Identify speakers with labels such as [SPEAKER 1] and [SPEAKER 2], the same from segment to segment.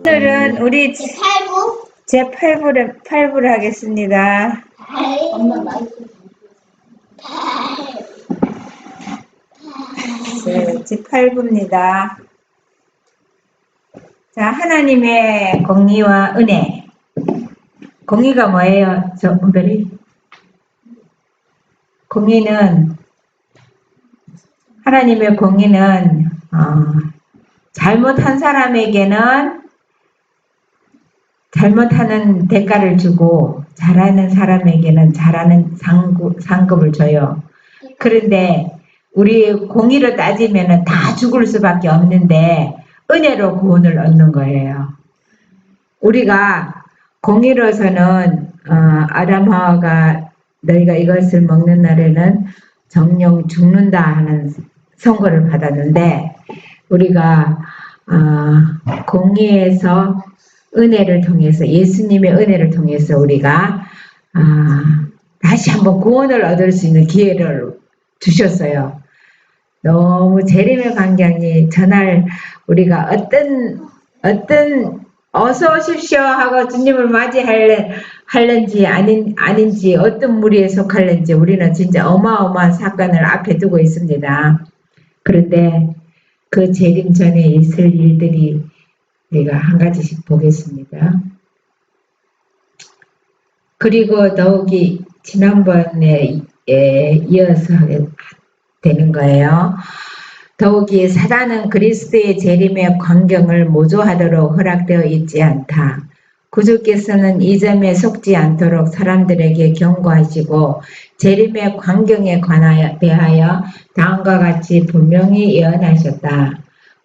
[SPEAKER 1] 오늘은 우리 제8부를 하겠습니다. 제8부입니다. 자, 하나님의 공의와 은혜. 공의가 뭐예요? 은별이? 공의는, 하나님의 공의는 잘못한 사람에게는 잘못하는 대가를 주고 잘하는 사람에게는 잘하는 상급을 줘요. 그런데 우리 공의로 따지면 다 죽을 수밖에 없는데 은혜로 구원을 얻는 거예요. 우리가 공의로서는 아담 하와가 너희가 이것을 먹는 날에는 정령 죽는다 하는 선고를 받았는데 우리가 공의에서 은혜를 통해서 예수님의 은혜를 통해서 우리가 다시 한번 구원을 얻을 수 있는 기회를 주셨어요. 너무 재림의 광경이 전날 우리가 어떤 어서 오십시오 하고 주님을 맞이할는지 아닌지 어떤 무리에 속할는지 우리는 진짜 어마어마한 사건을 앞에 두고 있습니다. 그런데 그 재림 전에 있을 일들이 우리가 한 가지씩 보겠습니다. 그리고 더욱이 지난번에 이어서 하게 되는 거예요. 더욱이 사단은 그리스도의 재림의 광경을 모조하도록 허락되어 있지 않다. 구주께서는 이 점에 속지 않도록 사람들에게 경고하시고 재림의 광경에 대하여 다음과 같이 분명히 예언하셨다.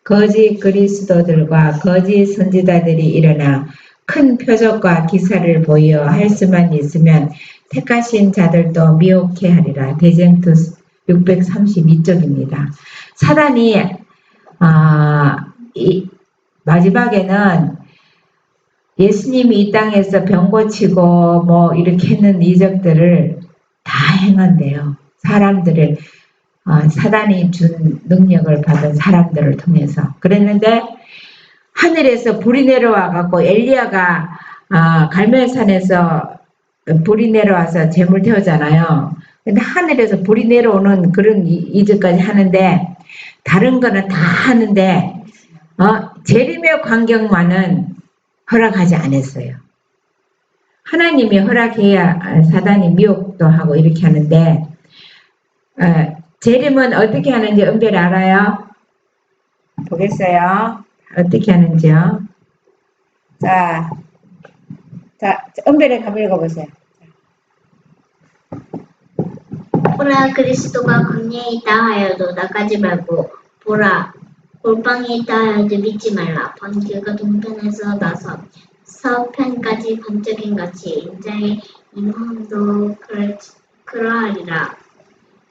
[SPEAKER 1] 거짓 그리스도들과 거짓 선지자들이 일어나 큰 표적과 기사를 보여 할 수만 있으면 택하신 자들도 미혹해 하리라. 대쟁투 632쪽입니다. 사단이 마지막에는 예수님이 이 땅에서 병 고치고 뭐 이렇게 했는 이적들을 다 행한대요. 사람들을 사단이 준 능력을 받은 사람들을 통해서. 그랬는데 하늘에서 불이 내려와 갖고 엘리야가 갈멜산에서 불이 내려와서 재물 태우잖아요. 근데 하늘에서 불이 내려오는 그런 이적까지 하는데 다른 거는 다 하는데 재림의 광경만은 허락하지 않았어요. 하나님이 허락해야 사단이 미혹도 하고 이렇게 하는데 재림은 어떻게 하는지 은별이 알아요? 보겠어요. 어떻게 하는지요? 자, 은별이 한번 읽어보세요.
[SPEAKER 2] 보라, 그리스도가 광야에 있다 하여도 나가지 말고, 보라, 골방에 있다 하여도 믿지 말라. 번개가 동편에서 나서 서편까지 번쩍임같이 인자의 임함도 그러하리라.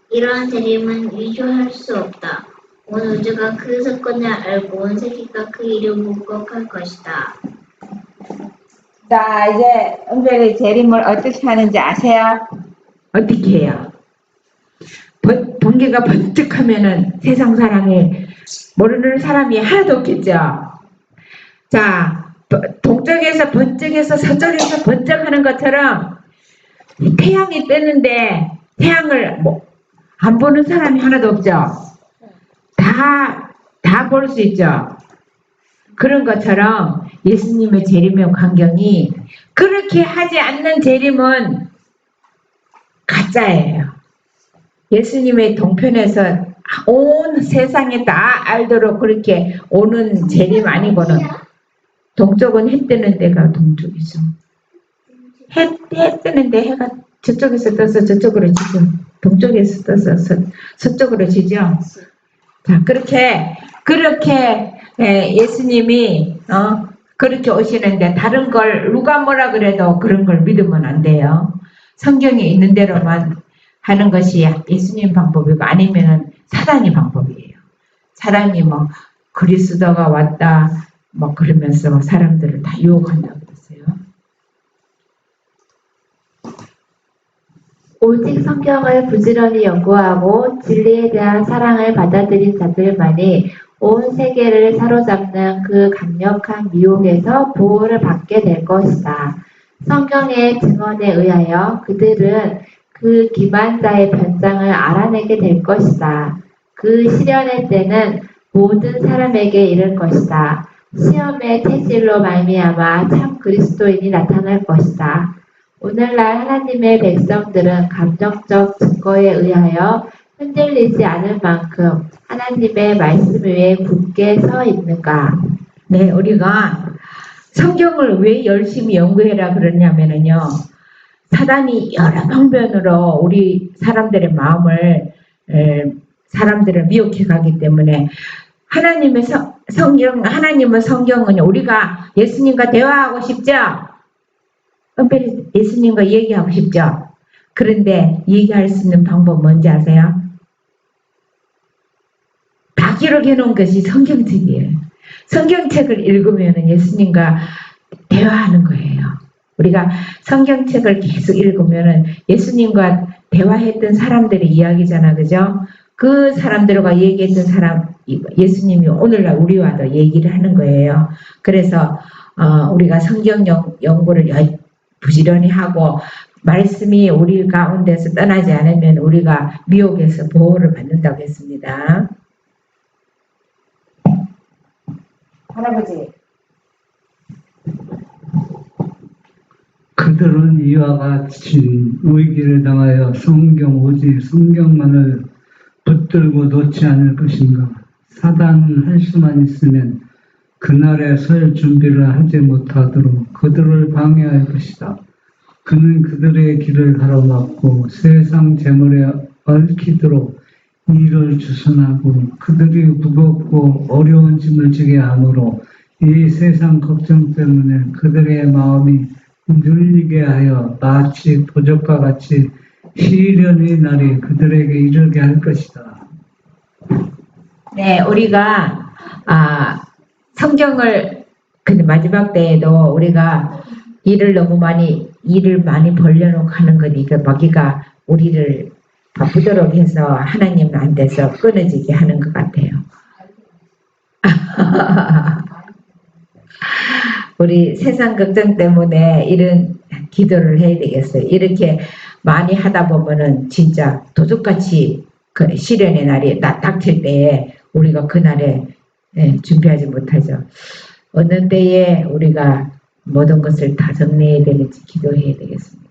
[SPEAKER 2] 이러한 재림은 위조할 수 없다. 온 우주가 그 사건을 알고 온 세계가 그 일을 목격할 것이다.
[SPEAKER 1] 자, 이제 은별이 재림을 어떻게 하는지 아세요? 어떻게 해요? 번개가 번쩍하면은 세상 사람이 모르는 사람이 하나도 없겠죠. 자, 동쪽에서 번쩍해서 서쪽에서 번쩍하는 것처럼 태양이 뜨는데 태양을 안 보는 사람이 하나도 없죠. 다 볼 수 있죠. 그런 것처럼 예수님의 재림의 광경이 그렇게 하지 않는 재림은 가짜예요. 예수님의 동편에서 온 세상에 다 알도록 그렇게 오는 재림 아니고는 동쪽은 해 뜨는 데가 동쪽이죠. 해 뜨는데 해가 저쪽에서 떠서 저쪽으로 지죠. 동쪽에서 떠서 서쪽으로 지죠. 자, 그렇게 예수님이 그렇게 오시는데 다른 걸 누가 뭐라 그래도 그런 걸 믿으면 안 돼요. 성경에 있는 대로만 하는 것이 예수님 방법이고 아니면은 사단이 방법이에요. 사단이 그리스도가 왔다 그러면서 사람들을 다 유혹한다고 그랬어요.
[SPEAKER 3] 오직 성경을 부지런히 연구하고 진리에 대한 사랑을 받아들인 자들만이 온 세계를 사로잡는 그 강력한 미혹에서 보호를 받게 될 것이다. 성경의 증언에 의하여 그들은 그 기만자의 변장을 알아내게 될 것이다. 그 시련의 때는 모든 사람에게 이를 것이다. 시험의 태질로 말미암아 참 그리스도인이 나타날 것이다. 오늘날 하나님의 백성들은 감정적 증거에 의하여 흔들리지 않을 만큼 하나님의 말씀 위에 굳게 서 있는가?
[SPEAKER 1] 네, 우리가 성경을 왜 열심히 연구해라 그러냐면요. 사단이 여러 방면으로 우리 사람들의 마음을 사람들을 미혹해 가기 때문에 하나님은 성경은 우리가 예수님과 대화하고 싶죠? 특별히 예수님과 얘기하고 싶죠? 그런데 얘기할 수 있는 방법 뭔지 아세요? 다 기록해 놓은 것이 성경책이에요. 성경책을 읽으면 예수님과 대화하는 거예요. 우리가 성경책을 계속 읽으면 예수님과 대화했던 사람들의 이야기잖아, 그죠? 그 사람들과 얘기했던 사람, 예수님이 오늘날 우리와도 얘기를 하는 거예요. 그래서 우리가 성경 연구를 부지런히 하고 말씀이 우리 가운데서 떠나지 않으면 우리가 미혹에서 보호를 받는다고 했습니다. 할아버지.
[SPEAKER 4] 그들은 이와 같이 위기를 당하여 오직 성경만을 붙들고 놓지 않을 것인가. 사단은 할 수만 있으면 그날에 설 준비를 하지 못하도록 그들을 방해할 것이다. 그는 그들의 길을 가로막고 세상 재물에 얽히도록 일을 주선하고 그들이 무겁고 어려운 짐을 지게 하므로 이 세상 걱정 때문에 그들의 마음이 눌리게 하여 마치 도적과 같이 시련의 날이 그들에게 이르게 할 것이다.
[SPEAKER 1] 네, 우리가 성경을 근데 마지막 때에도 우리가 일을 많이 벌려놓고 하는 거니까 마귀가 우리를 바쁘도록 해서 하나님 안 돼서 끊어지게 하는 것 같아요. 우리 세상 걱정 때문에 이런 기도를 해야 되겠어요. 이렇게 많이 하다 보면은 진짜 도둑같이 그 시련의 날이 닥칠 때에 우리가 그날에 준비하지 못하죠. 어느 때에 우리가 모든 것을 다 정리해야 되는지 기도해야 되겠습니다.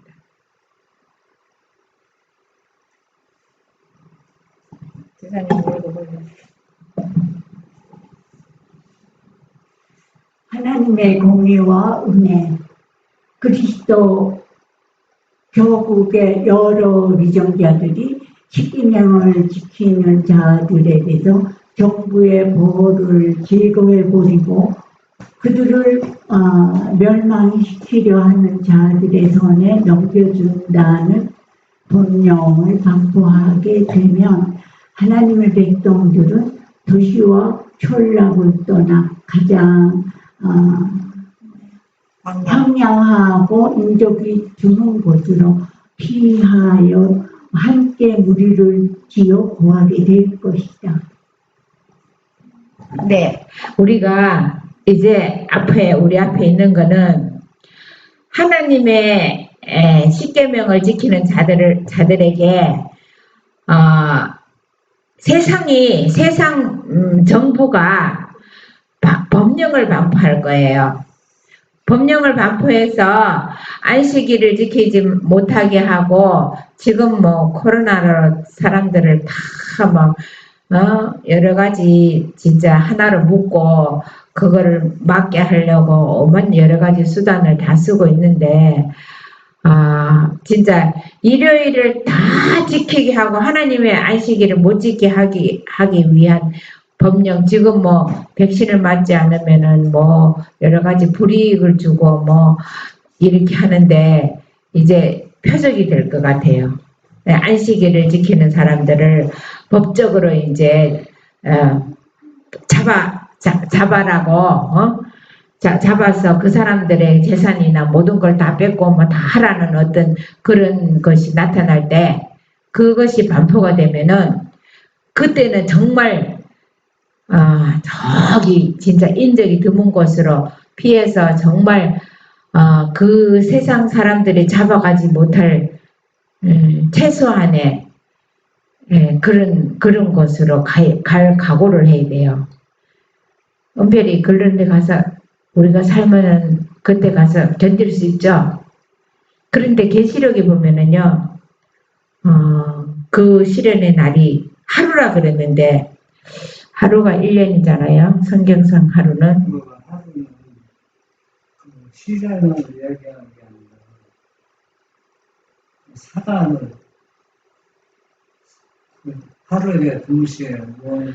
[SPEAKER 5] 하나님의 공의와 은혜, 그리스도 교국의 여러 위정자들이 십계명을 지키는 자들에 대해서 정부의 보호를 제거해 버리고 그들을 멸망시키려 하는 자들의 손에 넘겨준다는 본령을 반포하게 되면 하나님의 백성들은 도시와 촌락을 떠나 가장 황량하고 인적이 드문 곳으로 피하여 함께 무리를 지어 구하게 될 것이다.
[SPEAKER 1] 네, 우리가 이제 우리 앞에 있는 거는 하나님의 십계명을 지키는 자들에게 세상 정부가 법령을 반포할 거예요. 법령을 반포해서 안식일을 지키지 못하게 하고 지금 뭐 코로나로 사람들을 다 여러 가지 진짜 하나로 묶고 그거를 막게 하려고 오만 여러 가지 수단을 다 쓰고 있는데 진짜 일요일을 다 지키게 하고 하나님의 안식일을 못 지키게 하기 위한 법령, 지금 뭐 백신을 맞지 않으면은 뭐 여러 가지 불이익을 주고 뭐 이렇게 하는데 이제 표적이 될 것 같아요. 안식일을 지키는 사람들을 법적으로 이제 잡아라고 잡아서 그 사람들의 재산이나 모든 걸 다 뺏고 뭐 다 하라는 어떤 그런 것이 나타날 때 그것이 반포가 되면은 그때는 정말 저기 진짜 인적이 드문 곳으로 피해서 정말 그 세상 사람들이 잡아가지 못할 최소한의 그런 곳으로 갈 각오를 해야 돼요. 은별히 그런 데 가서 우리가 살면은 그때 가서 견딜 수 있죠. 그런데 계시록에 보면은요, 그 실현의 날이 하루라 그랬는데 하루가 1년이잖아요. 성경상 하루는.
[SPEAKER 4] 하루는 그 시간을 이야기하는 게 아니라 사단을 하루에 동시에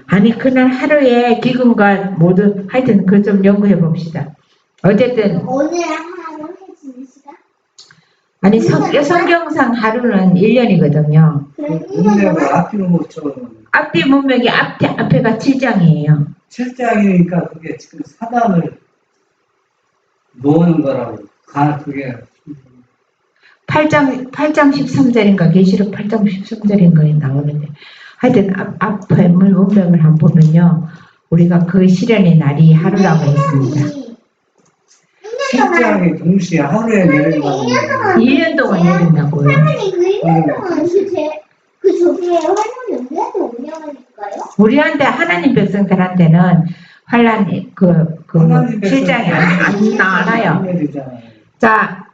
[SPEAKER 1] 아니 그날 하루에 기근과 모두 하여튼 그걸 좀 연구해 봅시다. 어쨌든
[SPEAKER 2] 오늘 하루 해지는 시간?
[SPEAKER 1] 아니 성경상 하루는 1년이거든요.
[SPEAKER 2] 그럼
[SPEAKER 4] 문맥을 앞뒤로 못 쳐는
[SPEAKER 1] 앞뒤 문맥이 앞에가 7장이에요.
[SPEAKER 4] 7장이니까 그게 지금 사단을 놓는 거라고. 그게
[SPEAKER 1] 8장 13절인가 계시록 8장 13절인가에 나오는데 하여튼 앞에 문맥을 한번 보면요. 우리가 그 실현의 날이 하루라고 했습니다.
[SPEAKER 4] 7장이 동시에 하루에 내린다고.
[SPEAKER 1] 1년 동안 내린다고요.
[SPEAKER 2] 하나님 그 1년 동안 그 조기에 환란이 우리한테 운영하니까요?
[SPEAKER 1] 우리한테 하나님 백성들한테는 환란이 그 실장이 안 나와요. 자,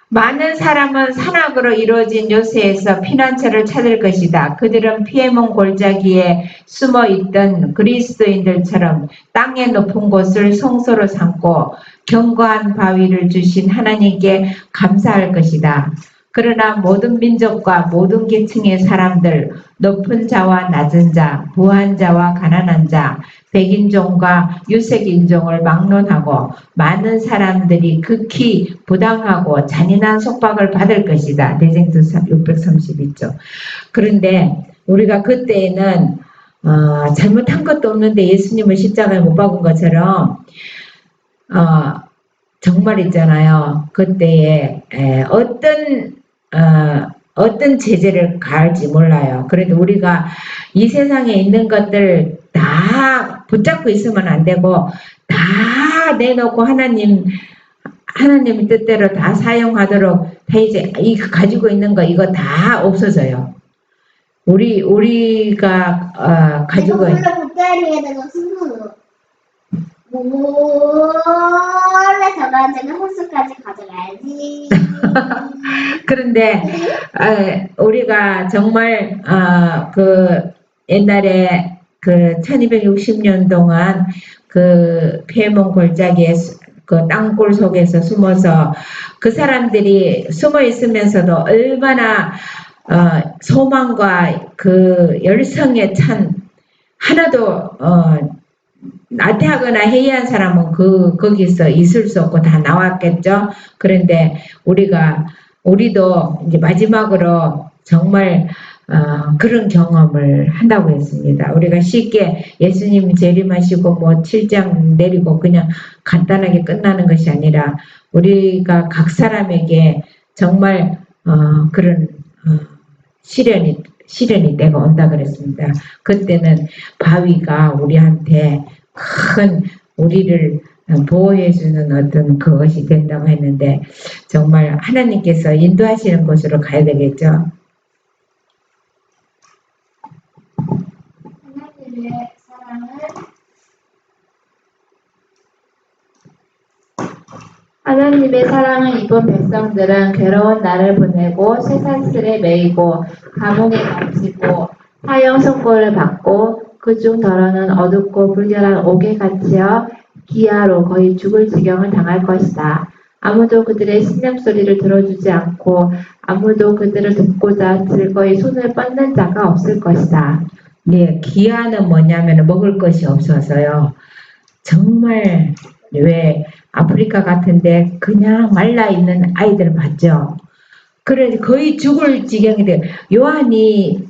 [SPEAKER 1] 많은 사람은 산악으로 이루어진 요새에서 피난처를 찾을 것이다. 그들은 피해몬 골짜기에 숨어있던 그리스도인들처럼 땅의 높은 곳을 성소로 삼고 견고한 바위를 주신 하나님께 감사할 것이다. 그러나 모든 민족과 모든 계층의 사람들, 높은 자와 낮은 자, 부한 자와 가난한 자, 백인종과 유색인종을 막론하고 많은 사람들이 극히 부당하고 잔인한 속박을 받을 것이다. 대쟁투사 632쪽. 그런데 우리가 그때에는 잘못한 것도 없는데 예수님을 십자가에 못 박은 것처럼 정말 있잖아요. 그때에 어떤 제재를 가할지 몰라요. 그래도 우리가 이 세상에 있는 것들 다 붙잡고 있으면 안 되고 다 내놓고 하나님의 뜻대로 다 사용하도록 다 이제 가지고 있는 거 이거 다 없어져요. 우리가 가지고
[SPEAKER 2] 몰래 보따리에다가 스스로 몰래 저가지고 호수까지 가져가야지.
[SPEAKER 1] 그런데 우리가 정말 그 옛날에 그 1260년 동안 그 피해몬 골짜기에 그 땅굴 속에서 숨어서 그 사람들이 숨어 있으면서도 얼마나 소망과 그 열성에 찬 하나도 나태하거나 해이한 사람은 거기서 있을 수 없고 다 나왔겠죠. 그런데 우리도 이제 마지막으로 정말 그런 경험을 한다고 했습니다. 우리가 쉽게 예수님 재림하시고 뭐 7장 내리고 그냥 간단하게 끝나는 것이 아니라 우리가 각 사람에게 정말 그런 실현이 때가 온다 그랬습니다. 그때는 바위가 우리한테 큰 우리를 보호해주는 어떤 그것이 된다고 했는데 정말 하나님께서 인도하시는 곳으로 가야 되겠죠.
[SPEAKER 3] 하나님의 사랑을 입은 백성들은 괴로운 날을 보내고 쇠사슬에 매이고 감옥에 갇히고 사형 선고를 받고 그중 더러는 어둡고 불결한 옥에 갇혀 기아로 거의 죽을 지경을 당할 것이다. 아무도 그들의 신음소리를 들어주지 않고 아무도 그들을 돕고자 즐거이 손을 뻗는 자가 없을 것이다.
[SPEAKER 1] 네, 기아는 뭐냐면 먹을 것이 없어서요. 정말 왜 아프리카 같은데 그냥 말라 있는 아이들 봤죠. 그래서 거의 죽을 지경이 돼요. 요한이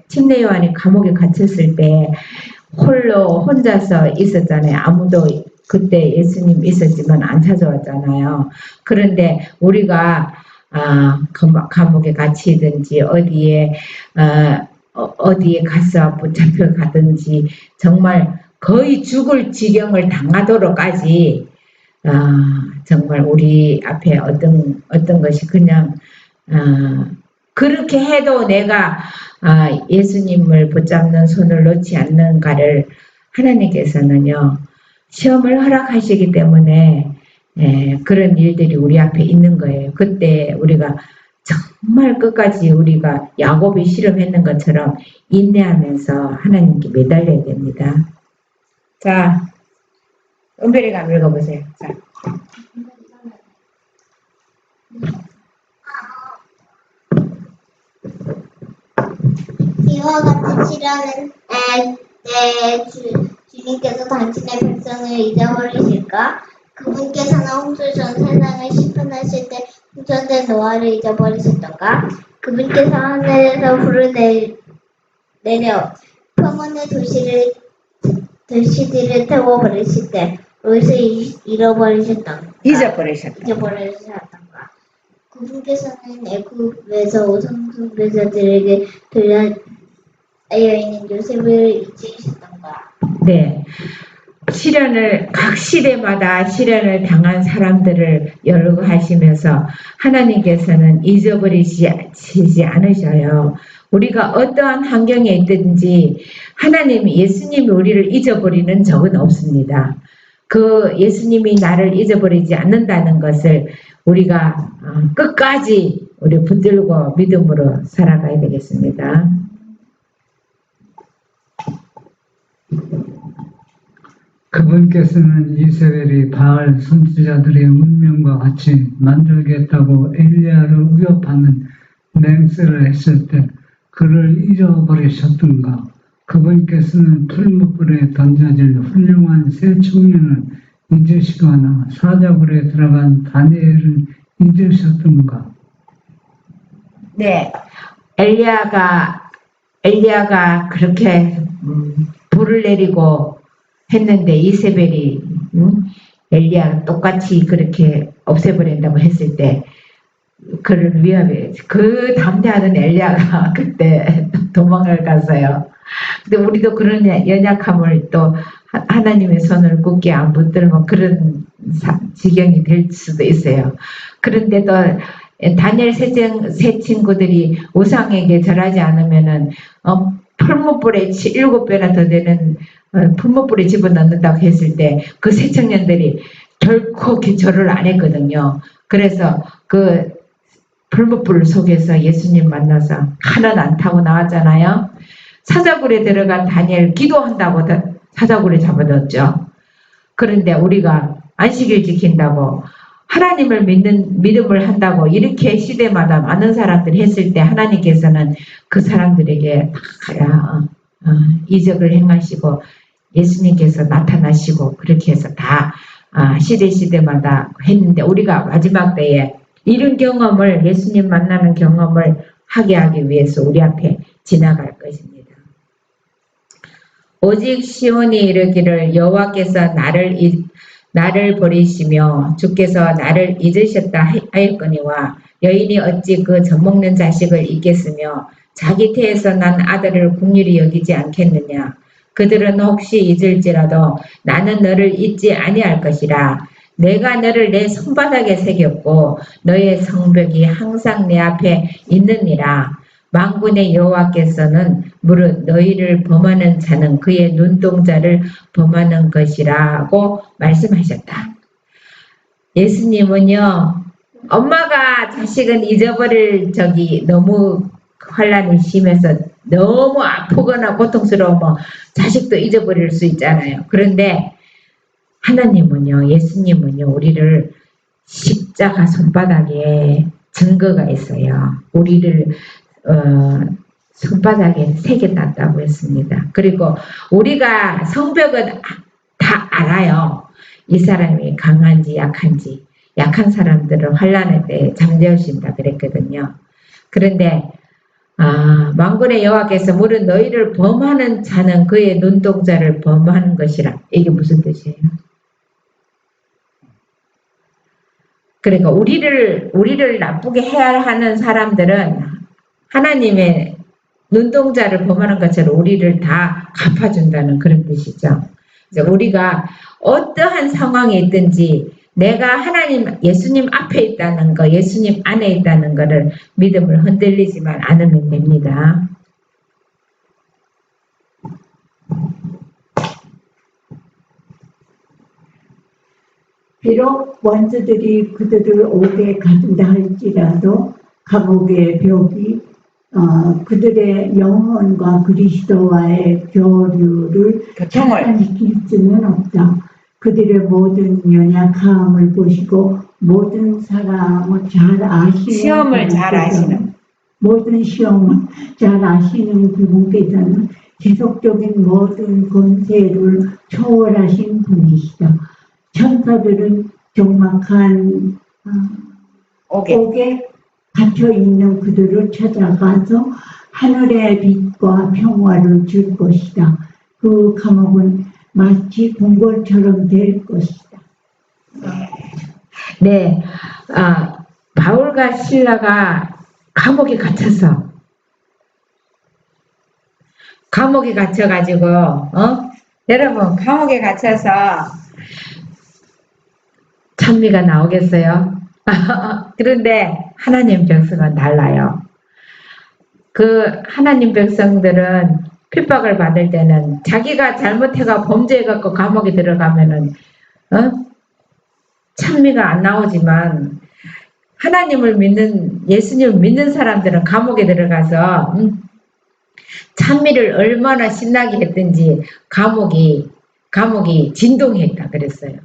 [SPEAKER 1] 침례 요한이 감옥에 갇혔을 때 홀로 혼자서 있었잖아요. 아무도 그때 예수님 있었지만 안 찾아왔잖아요. 그런데 우리가 감옥에 갇히든지 어디에 가서 붙잡혀 가든지 정말 거의 죽을 지경을 당하도록까지 정말 우리 앞에 어떤 것이 그냥 그렇게 해도 내가 예수님을 붙잡는 손을 놓지 않는가를 하나님께서는요 시험을 허락하시기 때문에 그런 일들이 우리 앞에 있는 거예요. 그때 우리가 정말 끝까지 우리가 야곱이 실험했는 것처럼 인내하면서 하나님께 매달려야 됩니다. 자, 은별이가 한번 읽어보세요. 자.
[SPEAKER 2] 이와 같은 시련은 주님께서 당신의 백성을 잊어버리실까? 그분께서는 홍수 전 세상을 심판하실 때 홍천된 노아를 잊어버리셨던가? 그분께서 하늘에서 불을 내려 평온의 도시들을 태워버리실 때 롯을 잊어버리셨던가? 그분께서는 애굽에서 오성 숭배자들에게 돌려있는 요셉을 잊으셨던가?
[SPEAKER 1] 네. 각 시대마다 시련을 당한 사람들을 열거하시면서 하나님께서는 잊어버리시지 않으셔요. 우리가 어떠한 환경에 있든지 예수님이 우리를 잊어버리는 적은 없습니다. 그 예수님이 나를 잊어버리지 않는다는 것을 우리가 끝까지 우리 붙들고 믿음으로 살아가야 되겠습니다.
[SPEAKER 4] 그분께서는 이세벨이 바알 선지자들의 운명과 같이 만들겠다고 엘리야를 위협하는 맹세를 했을 때 그를 잊어버리셨던가? 그분께서는 풀무불에 던져질 훌륭한 새 청년을 잊으시거나 사자굴에 들어간 다니엘을 잊으셨던가? 네,
[SPEAKER 1] 엘리야가 그렇게 불을 내리고 했는데 이세벨이 엘리야를 똑같이 그렇게 없애버린다고 했을 때 그를 위협해. 그 담대하는 엘리야가 그때 도망을 갔어요. 근데 우리도 그런 연약함을 또 하나님의 손을 굳게 안 붙들면 그런 지경이 될 수도 있어요. 그런데도 다니엘 세 친구들이 우상에게 절하지 않으면은 풀무불에 7배나 더 되는 풀무불에 집어넣는다고 했을 때 그 세 청년들이 결코 절을 안 했거든요. 그래서 그 풀무불 속에서 예수님 만나서 하나는 안 타고 나왔잖아요. 사자굴에 들어간 다니엘 기도한다고 사자굴에 잡아넣었죠. 그런데 우리가 안식일 지킨다고 하나님을 믿음을 한다고 이렇게 시대마다 많은 사람들이 했을 때 하나님께서는 그 사람들에게 이적을 행하시고 예수님께서 나타나시고 그렇게 해서 다 시대마다 했는데 우리가 마지막 때에 이런 경험을 예수님 만나는 경험을 하기 위해서 우리 앞에 지나갈 것입니다. 오직 시온이 이르기를 여호와께서 나를 버리시며 주께서 나를 잊으셨다 하였거니와 여인이 어찌 그 젖먹는 자식을 잊겠으며 자기 태에서 난 아들을 긍휼히 여기지 않겠느냐. 그들은 혹시 잊을지라도 나는 너를 잊지 아니할 것이라. 내가 너를 내 손바닥에 새겼고 너의 성벽이 항상 내 앞에 있느니라. 만군의 여호와께서는 무릇 너희를 범하는 자는 그의 눈동자를 범하는 것이라고 말씀하셨다. 예수님은요, 엄마가 자식은 잊어버릴 적이 너무 환란이 심해서 너무 아프거나 고통스러우면 자식도 잊어버릴 수 있잖아요. 그런데 하나님은요, 예수님은요, 우리를 십자가 손바닥에 증거가 있어요. 우리를 손바닥에 새겨놨다고 했습니다. 그리고 우리가 성벽은 다 알아요. 이 사람이 강한지 약한지. 약한 사람들은 환난의 때에 잠재우신다 그랬거든요. 그런데 만군의 여호와께서 무릇 너희를 범하는 자는 그의 눈동자를 범하는 것이라. 이게 무슨 뜻이에요? 그러니까 우리를 나쁘게 해야 하는 사람들은 하나님의 눈동자를 범하는 것처럼 우리를 다 갚아준다는 그런 뜻이죠. 그래서 우리가 어떠한 상황에 있든지 내가 하나님, 예수님 앞에 있다는 거, 예수님 안에 있다는 거를 믿음을 흔들리지만 않으면 됩니다.
[SPEAKER 5] 비록 원수들이 그들을 옥에 가둔다 할지라도 감옥의 벽이 그들의 영혼과 그리스도와의 교류를 차단시킬 수는 없다. 그들의 모든 연약함을 보시고 모든 사람을 잘 아시는
[SPEAKER 1] 시험을 잘 아시는
[SPEAKER 5] 모든 시험을 잘 아시는 그분께서는 지속적인 모든 권세를 초월하신 분이시다. 천사들은 적막한 옥에 갇혀 있는 그들을 찾아가서 하늘의 빛과 평화를 줄 것이다. 그 감옥은 마치 궁궐처럼 될 것이다.
[SPEAKER 1] 네, 바울과 실라가 감옥에 갇혀가지고, 여러분, 감옥에 갇혀서 찬미가 나오겠어요? 그런데 하나님 백성은 달라요. 그 하나님 백성들은 핍박을 받을 때는 자기가 잘못해가 범죄해갖고 감옥에 들어가면은 찬미가 안 나오지만 하나님을 믿는 예수님을 믿는 사람들은 감옥에 들어가서 찬미를 얼마나 신나게 했든지 감옥이 진동했다 그랬어요.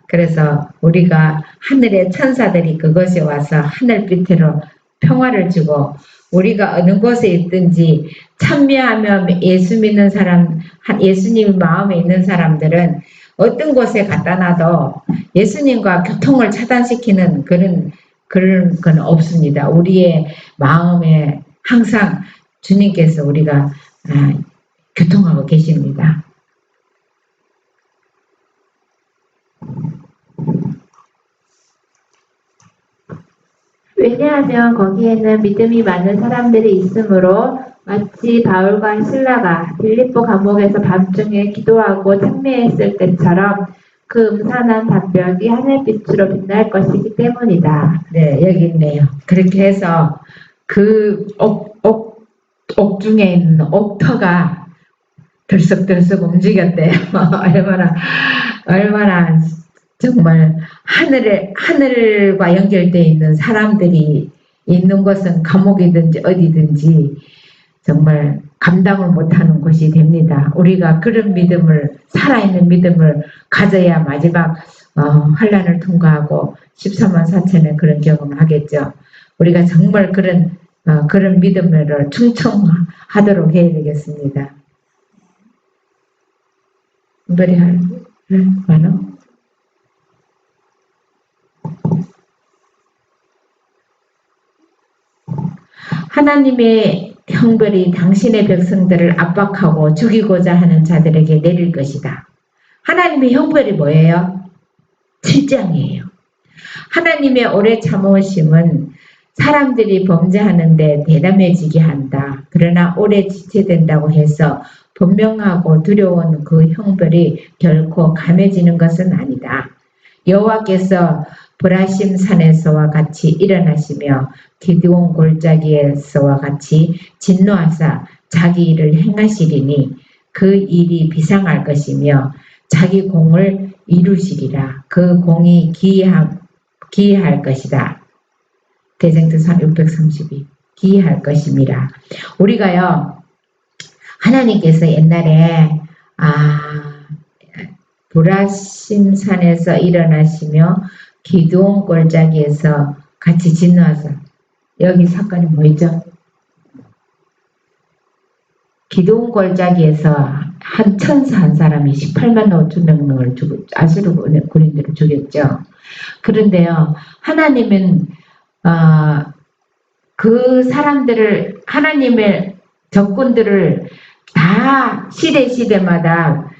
[SPEAKER 1] 그래서 우리가 하늘의 천사들이 그것에 와서 하늘빛으로 평화를 주고 우리가 어느 곳에 있든지 찬미하며 예수 믿는 사람, 예수님 마음에 있는 사람들은 어떤 곳에 갖다 놔도 예수님과 교통을 차단시키는 그런 건 없습니다. 우리의 마음에 항상 주님께서 우리가 교통하고 계십니다.
[SPEAKER 3] 왜냐하면 거기에는 믿음이 많은 사람들이 있으므로 마치 바울과 실라가 빌립보 감옥에서 밤중에 기도하고 찬미했을 때처럼 그 음산한 담벽이 하늘빛으로 빛날 것이기 때문이다.
[SPEAKER 1] 네, 여기 있네요. 그렇게 해서 그 옥 중에 있는 옥터가 들썩들썩 움직였대요. 얼마나 정말 하늘과 연결되어 있는 사람들이 있는 곳은 감옥이든지 어디든지 정말 감당을 못하는 곳이 됩니다. 우리가 그런 믿음을, 살아있는 믿음을 가져야 마지막 환난을 통과하고 14만 4천의 그런 경험을 하겠죠. 우리가 정말 그런 믿음을 충청하도록 해야 되겠습니다. 노래할 만한? 하나님의 형벌이 당신의 백성들을 압박하고 죽이고자 하는 자들에게 내릴 것이다. 하나님의 형벌이 뭐예요? 7장이에요. 하나님의 오래 참으심은 사람들이 범죄하는데 대담해지게 한다. 그러나 오래 지체된다고 해서 분명하고 두려운 그 형벌이 결코 감해지는 것은 아니다. 여호와께서 브라심 산에서와 같이 일어나시며 기드온 골짜기에서와 같이 진노하사 자기 일을 행하시리니 그 일이 비상할 것이며 자기 공을 이루시리라. 그 공이 기이할 것이다. 대쟁투상 632 기이할 것임이라. 우리가요 하나님께서 옛날에 브라심산에서 일어나시며 기드온 골짜기에서 같이 진노하사, 여기 사건이 뭐였죠? 기드온 골짜기에서 한 천사 한 사람이 18만 5천 명을 아수르 군인들을 죽였죠. 그런데요 하나님은 그 사람들을, 하나님의 적군들을 다 시대마다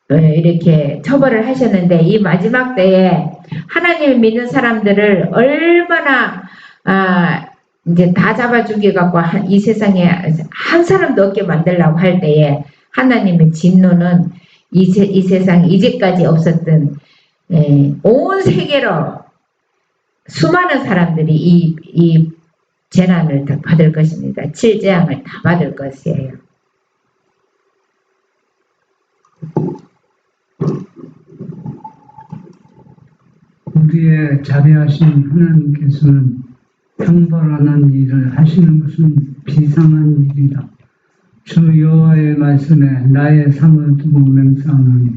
[SPEAKER 1] 이렇게 처벌을 하셨는데, 이 마지막 때에 하나님을 믿는 사람들을 얼마나 이제 다 잡아 죽여갖고 이 세상에 한 사람도 없게 만들려고 할 때에 하나님의 진노는 이 세상 이제까지 없었던 온 세계로 수많은 사람들이 이 재난을 다 받을 것입니다. 칠재앙을 다 받을 것이에요.
[SPEAKER 4] 우리의 자비하신 하나님께서는 형벌하는 일을 하시는 것은 비상한 일이다. 주 여호와의 말씀에 나의 삶을 두고 맹세하노니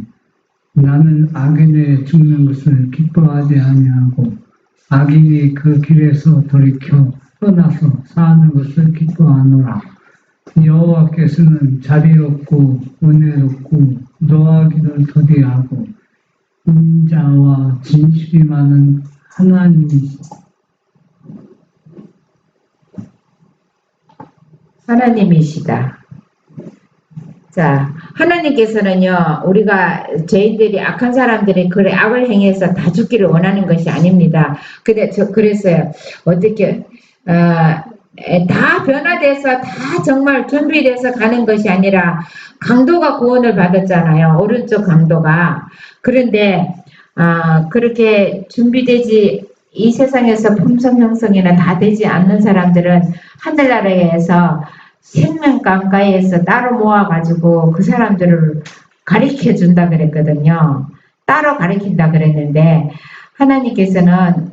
[SPEAKER 4] 나는 악인의 죽는 것을 기뻐하지 아니하고 악인이 그 길에서 돌이켜 떠나서 사는 것을 기뻐하노라. 여호와께서는 자비롭고 은혜롭고 노하기를 더디하고 인자와 진실이 많은
[SPEAKER 1] 하나님이시다. 자, 하나님께서는요, 우리가 죄인들이 악한 사람들이 그래 악을 행해서 다 죽기를 원하는 것이 아닙니다. 근데 그랬어요. 어떻게 다 변화돼서 다 정말 준비돼서 가는 것이 아니라 강도가 구원을 받았잖아요. 오른쪽 강도가. 그런데 그렇게 준비되지, 이 세상에서 품성 형성이나 다 되지 않는 사람들은 하늘나라에서 생명강가에서 따로 모아가지고 그 사람들을 가르쳐 준다 그랬거든요. 따로 가르친다 그랬는데, 하나님께서는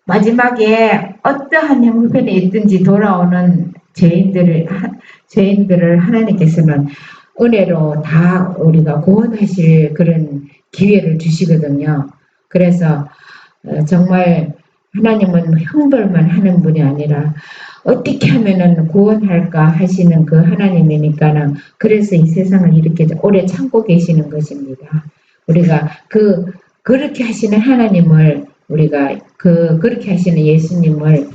[SPEAKER 1] 마지막에 어떠한 형편에 있든지 돌아오는 죄인들을 하나님께서는 은혜로 다 우리가 구원하실 그런 기회를 주시거든요. 그래서 정말 하나님은 형벌만 하는 분이 아니라 어떻게 하면은 구원할까 하시는 그 하나님이니까는, 그래서 이 세상을 이렇게 오래 참고 계시는 것입니다. 우리가 그렇게 하시는 하나님을, 우리가 그렇게 하시는 예수님을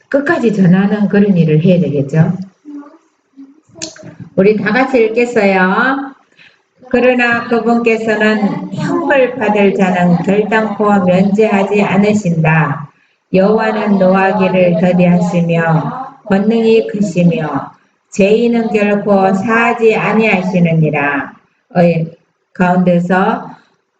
[SPEAKER 1] 끝까지 전하는 그런 일을 해야 되겠죠. 우리 다 같이 읽겠어요. 그러나 그분께서는 형벌 받을 자는 결단코 면제하지 않으신다. 여호와는 노하기를 더디하시며 권능이 크시며 죄인은 결코 사하지 아니하시느니라. 가운데서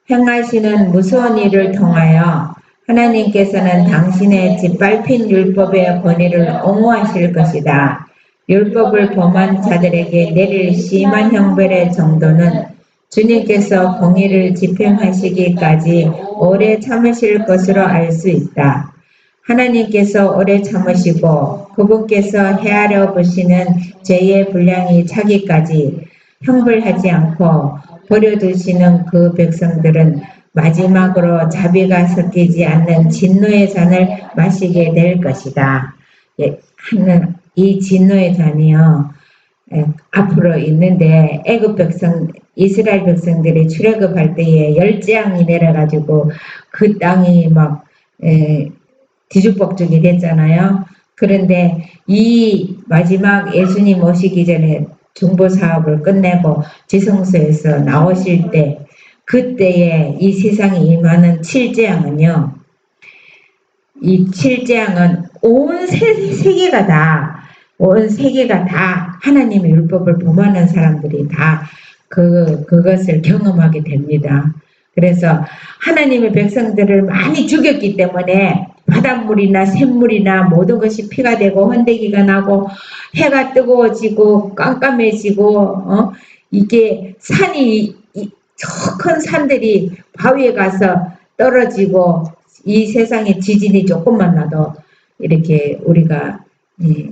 [SPEAKER 1] 행하시는 무서운 일을 통하여 하나님께서는 당신의 짓밟힌 율법의 권위를 옹호하실 것이다. 율법을 범한 자들에게 내릴 심한 형벌의 정도는 주님께서 공의를 집행하시기까지 오래 참으실 것으로 알 수 있다. 하나님께서 오래 참으시고 그분께서 헤아려 보시는 죄의 분량이 차기까지 형벌하지 않고 버려두시는 그 백성들은 마지막으로 자비가 섞이지 않는 진노의 잔을 마시게 될 것이다. 이 진노의 잔이요, 앞으로 있는데 애굽 백성, 이스라엘 백성들이 출애굽할 때에 열재앙이 내려가지고 그 땅이 막 뒤죽박죽이 됐잖아요. 그런데 이 마지막 예수님 오시기 전에 중보 사업을 끝내고 지성소에서 나오실 때, 그때에 이 세상에 임하는 칠재앙은요, 이 칠재앙은 온 세계가 다 온 세계가 다 하나님의 율법을 범하는 사람들이 다 그것을 경험하게 됩니다. 그래서 하나님의 백성들을 많이 죽였기 때문에 바닷물이나 샘물이나 모든 것이 피가 되고 헌데기가 나고 해가 뜨거워지고 깜깜해지고 이게 산이 저 큰 산들이 바위에 가서 떨어지고 이 세상에 지진이 조금만 나도 이렇게 우리가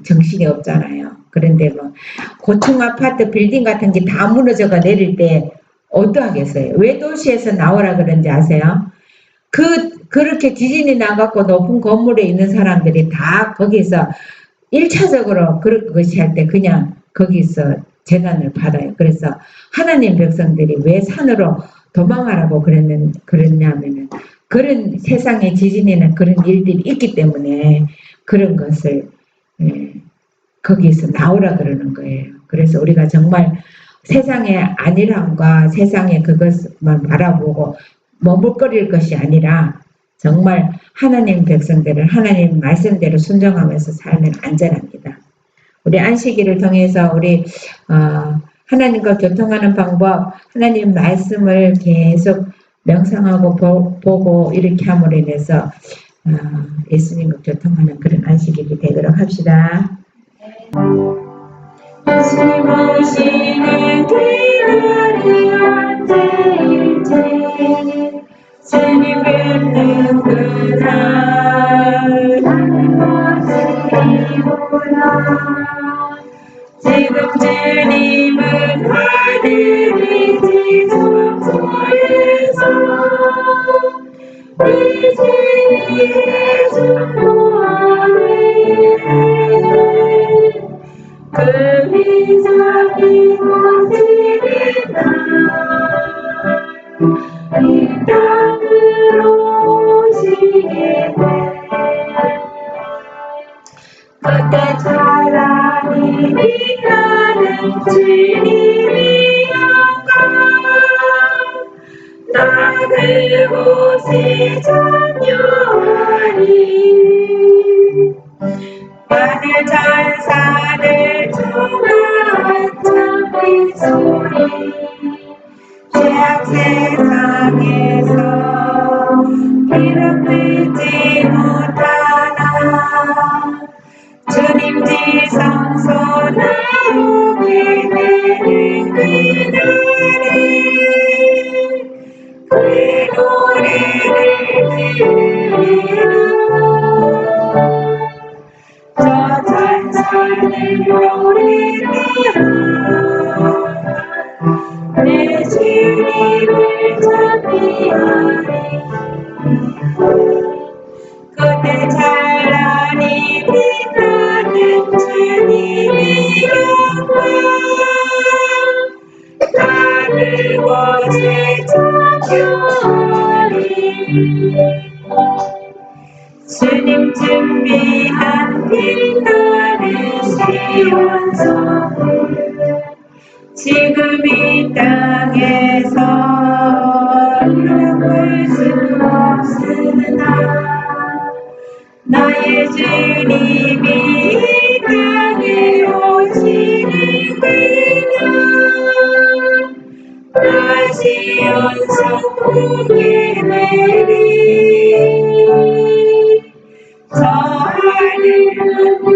[SPEAKER 1] 정신이 없잖아요. 그런데 뭐 고층 아파트 빌딩 같은 게 다 무너져가 내릴 때 어떠하겠어요? 왜 도시에서 나오라 그런지 아세요? 그렇게 지진이 나갖고 높은 건물에 있는 사람들이 다 거기서 1차적으로 그것이 할 때 그냥 거기서 재난을 받아요. 그래서 하나님 백성들이 왜 산으로 도망하라고 그랬냐면은 그런 세상에 지진이나 그런 일들이 있기 때문에 그런 것을 거기에서 나오라 그러는 거예요. 그래서 우리가 정말 세상의 안일함과 세상의 그것만 바라보고 머물거릴 것이 아니라 정말 하나님 백성들은 하나님 말씀대로 순종하면서 살면 안전합니다. 우리 안식일을 통해서 우리 하나님과 교통하는 방법, 하나님 말씀을 계속 명상하고 보고 이렇게 함으로 인해서 예수님과 교통하는 그런 안식일이 되도록 합시다. 예수님 오시는 그날이 언제일지 주님 뵙는 그날 나는 몰라 지금 주님은 하늘이지 성소에서 우리 주님의 주노하네 그리 잡히고지리다 이 땅으로 오시게 돼 그때 찬란히 빛나는 주님이 영광 나 그곳에 참여하리 하늘 천사들 충만한 찬미 소리 죄악 세상에서 기름 듣지 못하나 주님 지성소 나오게 되는 그날에 그의 노래를 들으리라 저 찬송을 노래하라 내 주님을 찬미하리 그때 찬란히 빛나는 주님의 영광 나 그곳에 참여하리 주님 준비한 빛나는 시온성을 지금 이 땅에서 볼 수 없으나 나의 주님이 이 땅에 오시는 그날 다시 연속하게 되리 저 하늘은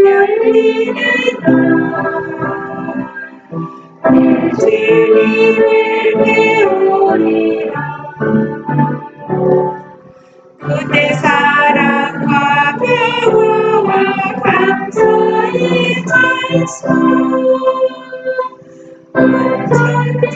[SPEAKER 1] 열리는 날 주님을 배우리라 그때 사랑과 평화와 감사의 찬송 온전히